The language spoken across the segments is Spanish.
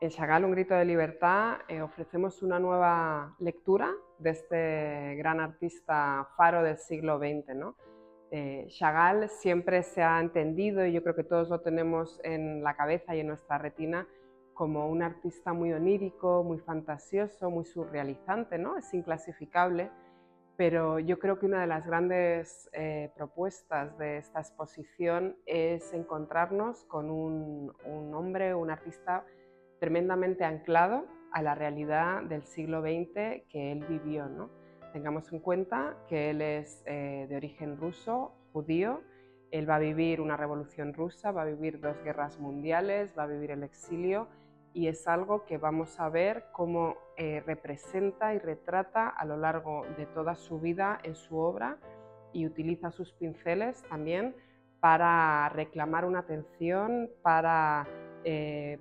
En Chagall, un grito de libertad, ofrecemos una nueva lectura de este gran artista faro del siglo XX, ¿no? Chagall siempre se ha entendido, y yo creo que todos lo tenemos en la cabeza y en nuestra retina, como un artista muy onírico, muy fantasioso, muy surrealizante, ¿no? Es inclasificable, pero yo creo que una de las grandes propuestas de esta exposición es encontrarnos con un hombre, un artista tremendamente anclado a la realidad del siglo XX que él vivió, ¿no? Tengamos en cuenta que él es de origen ruso, judío. Él va a vivir una revolución rusa, va a vivir 2 guerras mundiales, va a vivir el exilio, y es algo que vamos a ver cómo representa y retrata a lo largo de toda su vida en su obra, y utiliza sus pinceles también para reclamar una atención, para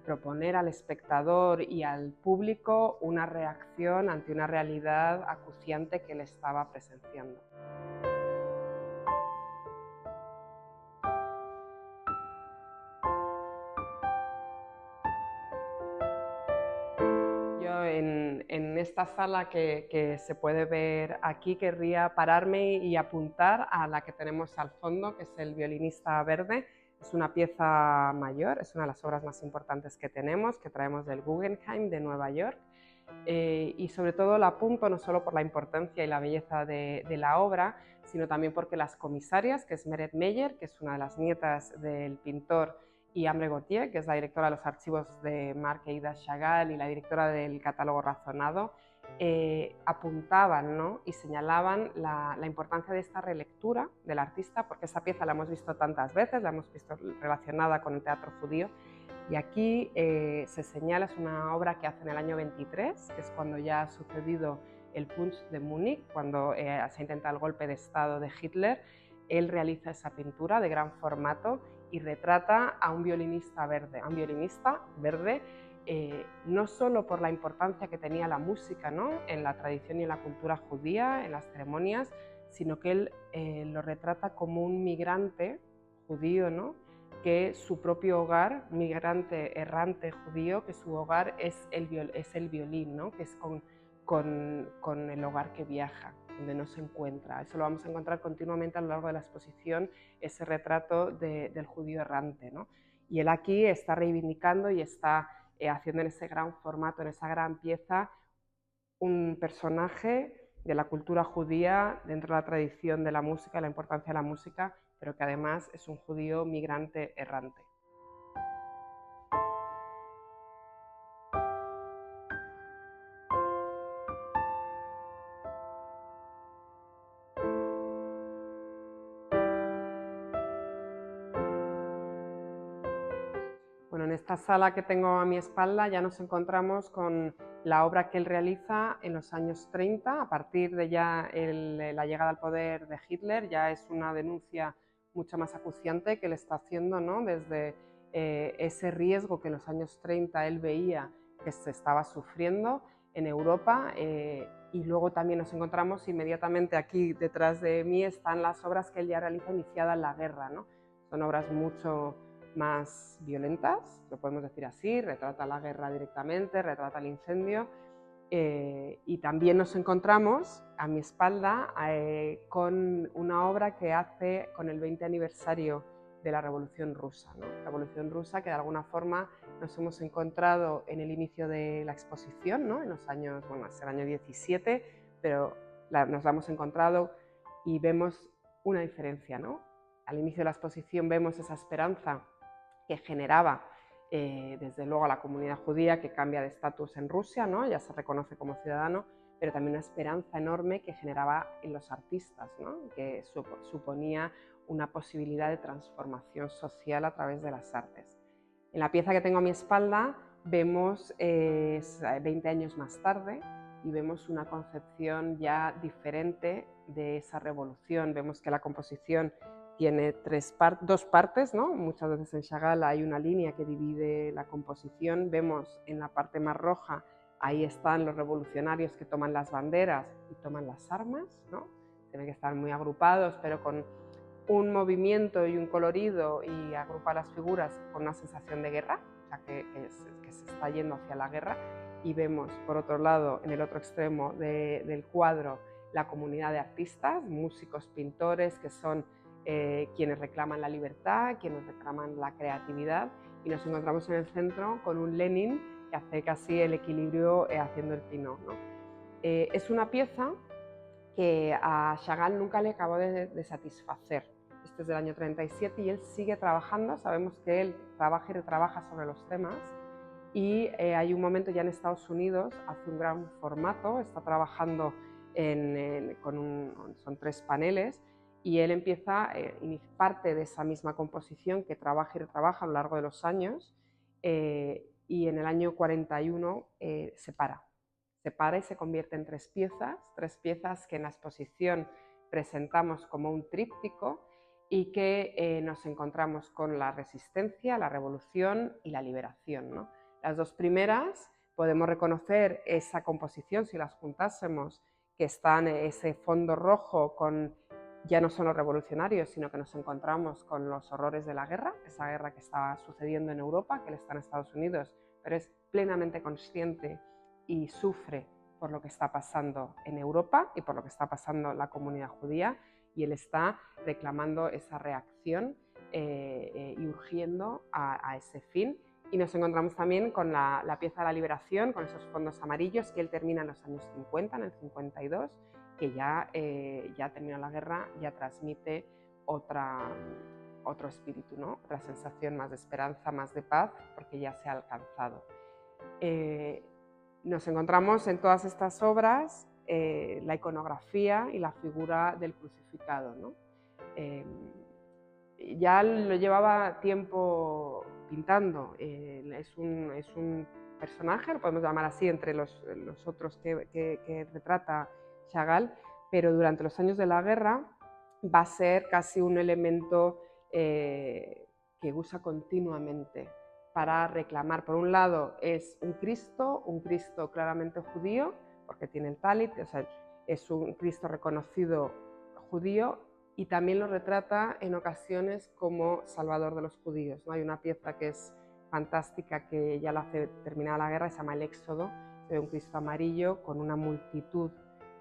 proponer al espectador y al público una reacción ante una realidad acuciante que él estaba presenciando. Yo en esta sala que se puede ver aquí querría pararme y apuntar a la que tenemos al fondo, que es el Violinista Verde. Es una pieza mayor, es una de las obras más importantes que tenemos, que traemos del Guggenheim de Nueva York. Y sobre todo la apunto no solo por la importancia y la belleza de la obra, sino también porque las comisarias, que es Meret Meyer, que es una de las nietas del pintor, y Ambre Gauthier, que es la directora de los archivos de Marc e Ida Chagall y la directora del catálogo Razonado, apuntaban, ¿no? Y señalaban la importancia de esta relectura del artista, porque esa pieza la hemos visto tantas veces, la hemos visto relacionada con el teatro judío, y aquí se señala, es una obra que hace en el año 23, que es cuando ya ha sucedido el Putsch de Múnich, cuando se intenta el golpe de Estado de Hitler. Él realiza esa pintura de gran formato y retrata a un violinista verde, no solo por la importancia que tenía la música, ¿no?, en la tradición y en la cultura judía, en las ceremonias, sino que él lo retrata como un migrante judío, ¿no?, que su propio hogar, migrante errante judío, que su hogar es el violín, ¿no?, que es con el hogar que viaja, donde no se encuentra. Eso lo vamos a encontrar continuamente a lo largo de la exposición, ese retrato del judío errante, ¿no? Y él aquí está reivindicando y está haciendo en ese gran formato, en esa gran pieza, un personaje de la cultura judía dentro de la tradición de la música, la importancia de la música, pero que además es un judío migrante errante. Bueno, en esta sala que tengo a mi espalda ya nos encontramos con la obra que él realiza en los años 30, a partir de ya la llegada al poder de Hitler. Ya es una denuncia mucho más acuciante que él está haciendo, ¿no?, desde ese riesgo que en los años 30 él veía que se estaba sufriendo en Europa. Y luego también nos encontramos inmediatamente aquí detrás de mí están las obras que él ya realiza iniciada en la guerra, ¿no? Son obras mucho más violentas, lo podemos decir así, retrata la guerra directamente, retrata el incendio, y también nos encontramos a mi espalda con una obra que hace con el 20 aniversario de la Revolución Rusa, ¿no? Revolución Rusa que de alguna forma nos hemos encontrado en el inicio de la exposición, ¿no?, en los años, bueno, es el año 17, pero nos la hemos encontrado y vemos una diferencia, ¿no? Al inicio de la exposición vemos esa esperanza que generaba desde luego a la comunidad judía, que cambia de estatus en Rusia, ¿no?, ya se reconoce como ciudadano, pero también una esperanza enorme que generaba en los artistas, ¿no?, que suponía una posibilidad de transformación social a través de las artes. En la pieza que tengo a mi espalda vemos 20 años más tarde y vemos una concepción ya diferente de esa revolución. Vemos que la composición tiene dos partes, ¿no? Muchas veces en Chagall hay una línea que divide la composición. Vemos en la parte más roja, ahí están los revolucionarios que toman las banderas y toman las armas, ¿no? Tienen que estar muy agrupados, pero con un movimiento y un colorido, y agrupa las figuras con una sensación de guerra. o sea, que se está yendo hacia la guerra, y vemos por otro lado, en el otro extremo del cuadro, la comunidad de artistas, músicos, pintores, que son quienes reclaman la libertad, quienes reclaman la creatividad, y nos encontramos en el centro con un Lenin que hace casi el equilibrio haciendo el pino, ¿no? Es una pieza que a Chagall nunca le acabó de satisfacer. Esto es del año 37 y él sigue trabajando, sabemos que él trabaja y retrabaja sobre los temas, y hay un momento ya en Estados Unidos, hace un gran formato, está trabajando son 3 paneles, y él empieza, parte de esa misma composición que trabaja y retrabaja a lo largo de los años, y en el año 41 se para y se convierte en 3 piezas que en la exposición presentamos como un tríptico y que nos encontramos con la resistencia, la revolución y la liberación, ¿no? Las 2 primeras podemos reconocer esa composición, si las juntásemos, que están en ese fondo rojo con ya no son los revolucionarios, sino que nos encontramos con los horrores de la guerra, esa guerra que estaba sucediendo en Europa, que él está en Estados Unidos, pero es plenamente consciente y sufre por lo que está pasando en Europa y por lo que está pasando en la comunidad judía, y él está reclamando esa reacción y urgiendo a ese fin. Y nos encontramos también con la pieza de la liberación, con esos fondos amarillos, que él termina en los años 50, en el 52, que ya termina la guerra, ya transmite otro espíritu, ¿no? Otra sensación más de esperanza, más de paz, porque ya se ha alcanzado. Nos encontramos en todas estas obras la iconografía y la figura del crucificado, ¿no? Ya lo llevaba tiempo pintando, es un personaje, lo podemos llamar así, entre los otros que retrata Chagall, pero durante los años de la guerra va a ser casi un elemento que usa continuamente para reclamar. Por un lado es un Cristo claramente judío, porque tiene el talit, o sea, es un Cristo reconocido judío, y también lo retrata en ocasiones como salvador de los judíos, ¿no? Hay una pieza que es fantástica, que ya la hace terminada la guerra, se llama El Éxodo, de un Cristo amarillo con una multitud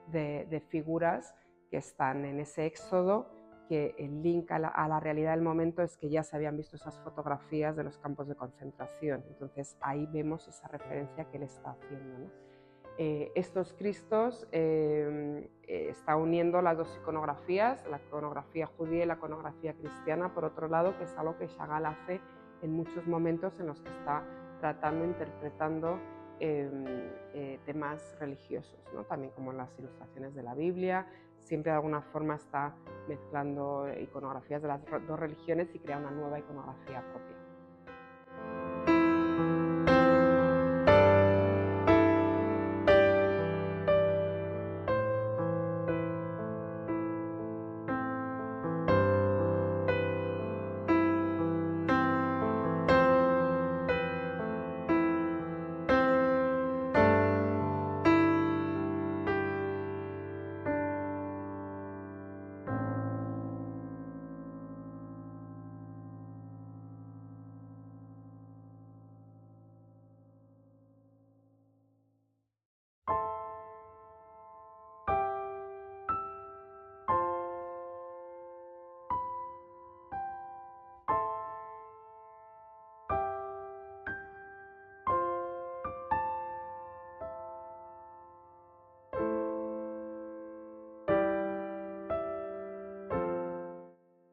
de figuras que están en ese éxodo, que el link a la realidad del momento es que ya se habían visto esas fotografías de los campos de concentración. Entonces ahí vemos esa referencia que él está haciendo, ¿no? Estos Cristos está uniendo las 2 iconografías, la iconografía judía y la iconografía cristiana, por otro lado, que es algo que Chagall hace en muchos momentos en los que está tratando, interpretando temas religiosos, ¿no? También como las ilustraciones de la Biblia, siempre de alguna forma está mezclando iconografías de las 2 religiones y crea una nueva iconografía propia.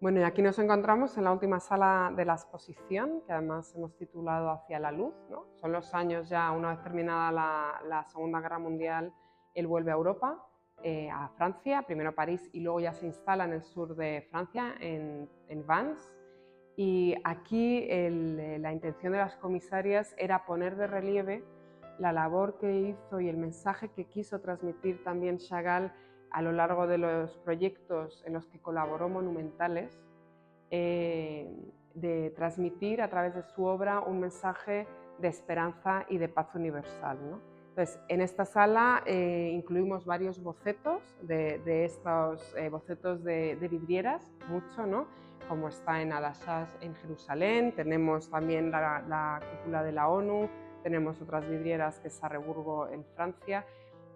Bueno, y aquí nos encontramos en la última sala de la exposición, que además hemos titulado Hacia la luz, ¿no? Son los años ya, una vez terminada la Segunda Guerra Mundial, él vuelve a Europa, a Francia, primero a París, y luego ya se instala en el sur de Francia, en Vannes. Y aquí la intención de las comisarias era poner de relieve la labor que hizo y el mensaje que quiso transmitir también Chagall a lo largo de los proyectos en los que colaboró monumentales, de transmitir a través de su obra un mensaje de esperanza y de paz universal, ¿no? Entonces, en esta sala incluimos varios bocetos de estos bocetos de vidrieras, mucho, ¿no? Como está en Al-Aqsa en Jerusalén, tenemos también la cúpula de la ONU, tenemos otras vidrieras que es Sarreburgo en Francia.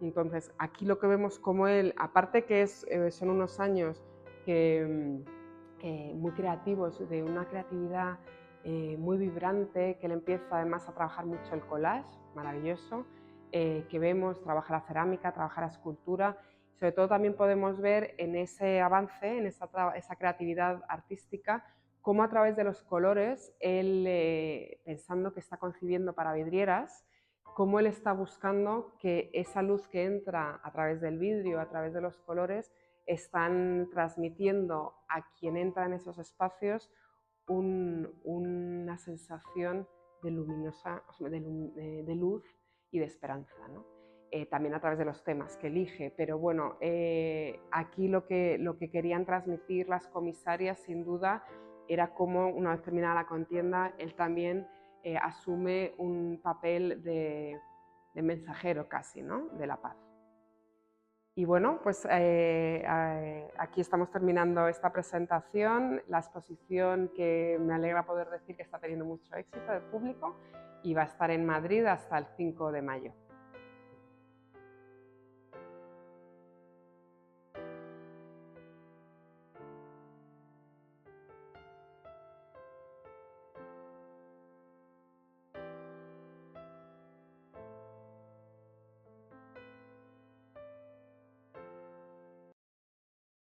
Entonces, aquí lo que vemos como él, aparte que son unos años muy creativos, de una creatividad muy vibrante, que él empieza además a trabajar mucho el collage, maravilloso, que vemos, trabaja la cerámica, trabaja la escultura. Sobre todo también podemos ver en ese avance, en esa creatividad artística, cómo a través de los colores, él, pensando que está concibiendo para vidrieras, cómo él está buscando que esa luz que entra a través del vidrio, a través de los colores, están transmitiendo a quien entra en esos espacios una sensación de luz y de esperanza, ¿no? También a través de los temas que elige, pero bueno, aquí lo que querían transmitir las comisarias sin duda era cómo, una vez terminada la contienda, él también asume un papel de mensajero casi, ¿no? De la paz. Y bueno, pues aquí estamos terminando esta presentación, la exposición, que me alegra poder decir que está teniendo mucho éxito del público, y va a estar en Madrid hasta el 5 de mayo.